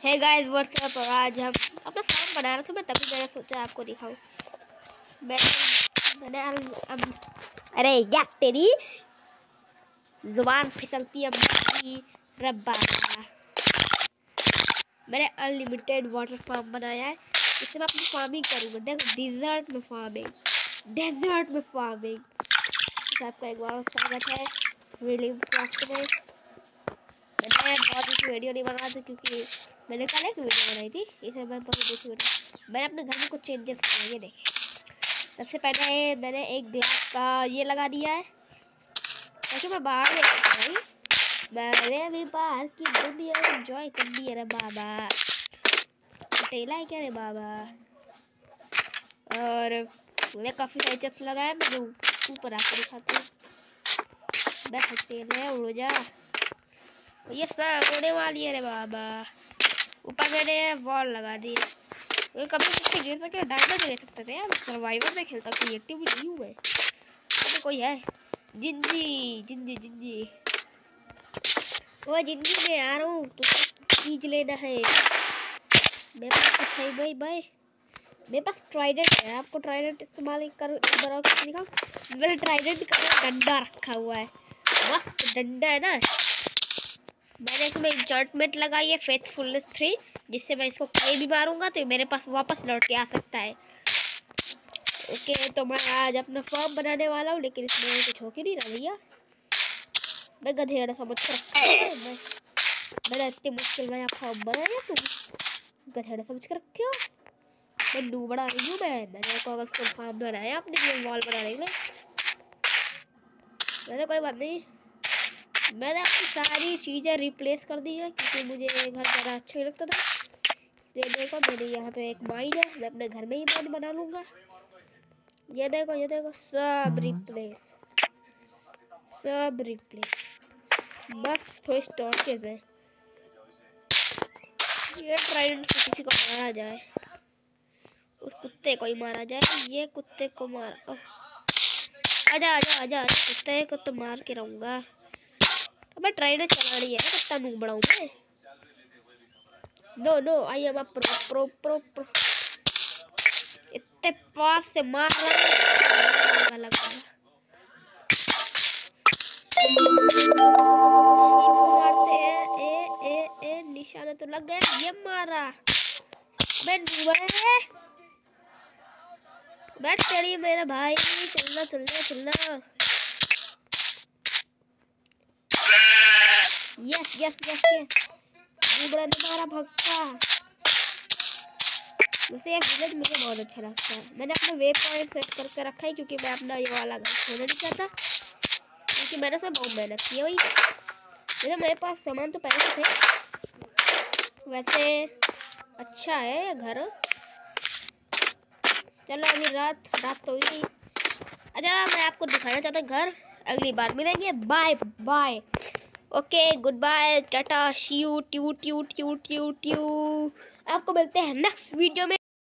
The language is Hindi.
Hey guys what's up. आज हम अपना फार्म बना रहे थे, मैं तभी मैंने सोचा आपको दिखाऊं। मैंने अब अरे यार तेरी जुबान फिसलती है मेरी रब्बा। मैंने अनलिमिटेड वाटर फार्म बनाया है, इससे मैं अपनी फार्मिंग करूँगा। देखो डेजर्ट में फार्मिंग, डेजर्ट में फार्मिंग। आपका एक बार स्वागत है वीडियो क्राफ्ट में। मैंने बहुत अच्छी वीडियो नहीं बना था क्योंकि मैंने कल एक वीडियो बनाई थी, इसे मैं बहुत अच्छी वीडियो। मैंने अपने घर में कुछ चेंजेस किए, ये देखें। सबसे पहले मैंने एक ग्लास का ये लगा दिया है ताकि मैं बाहर देख सकूँ। मैंने भी बाहर की दुनिया एंजॉय कर दी है रे बाबा। टेला है क्या रे बाबा। और मैंने काफ़ी सारे चिप्स लगाए, मैं ऊपर आकर दिखाती हूँ। बैठ तेल है, उड़ जा। ये सब होने वाली है रे बाबा। ऊपर मैंने वॉल लगा दी। कभी किसी गिर सकते डायमंड ले सकते थे यार। सर्वाइवर में खेलता, क्रिएटिव भी नहीं हूँ मैं। तो कोई है जिंजी जिंजी जिंजी, वो जिंजी में आ रहा हूँ तो चीज लेना है। मेरे पास कुछ है भाई भाई, मेरे पास ट्राइडेंट है। आपको ट्राइडेंट इस्तेमाल कर दिखाऊं। मेरे ट्राइडेंट का डंडा रखा हुआ है, मस्त डंडा है ना। मैंने इसमें इंचर्टमेंट लगाई है फेथफुलनेस 3, जिससे मैं इसको कहीं भी मारूंगा तो मेरे पास वापस लौट के आ सकता है। ओके, तो मैं आज अपना फार्म बनाने वाला हूँ, लेकिन इसमें कुछ हो के नहीं रहा भैया। मैं गधेड़ा समझ कर रखा है। मैंने इतनी मुश्किल में फार्म बनाया, तुम गधेड़ा समझ कर रखे हो। मैं नू बना रही हूँ। मैंने कागज को फार्म बनाया अपने लिए वॉल बनाने के लिए। मैंने कोई बात नहीं, मैंने अपनी सारी चीज़ें रिप्लेस कर दी है क्योंकि मुझे घर ज़्यादा अच्छा लगता था। ये देखो मेरे यहाँ पे एक माइन है, मैं अपने घर में ही माइन बना लूँगा। ये देखो सब रिप्लेस, सब रिप्लेस। बस थोड़ी स्टोरेज है। ये ट्राइडेंट से किसी को मारा जाए, उस कुत्ते को ही मारा जाए। ये कुत्ते को मार, आजा आजा आजा, कुत्ते को तो मार के रहूँगा। मैं ट्राइडेंट चलानी है, कितना नूब बढ़ाऊँ मैं। No I am a pro pro pro. इतने पास से मार रहा लगा। मारते हैं, ए निशाना तो लग गया। ये मारा, मैं बैठ चढ़ी मेरा भाई। चलना चलना चलना। यस यस यस यस, डूबड़ा ने मारा भक्का। वैसे ये विलेज मुझे बहुत अच्छा लगता है। मैंने अपना वे पॉइंट सेट करके रखा है क्योंकि मैं अपना ये वाला घर छोड़ना नहीं चाहता, क्योंकि मैंने सब बहुत मेहनत की है भाई। वैसे मेरे पास सामान तो पहले से थे। वैसे अच्छा है ये घर। चलो अभी रात तो हुई नहीं। अच्छा, मैं आपको दिखाना चाहता हूँ घर। अगली बार मिलेंगे, bye bye. Okay goodbye, tata, see you, ट्यू ट्यू ट्यू ट्यू ट्यू। आपको मिलते हैं नेक्स्ट वीडियो में।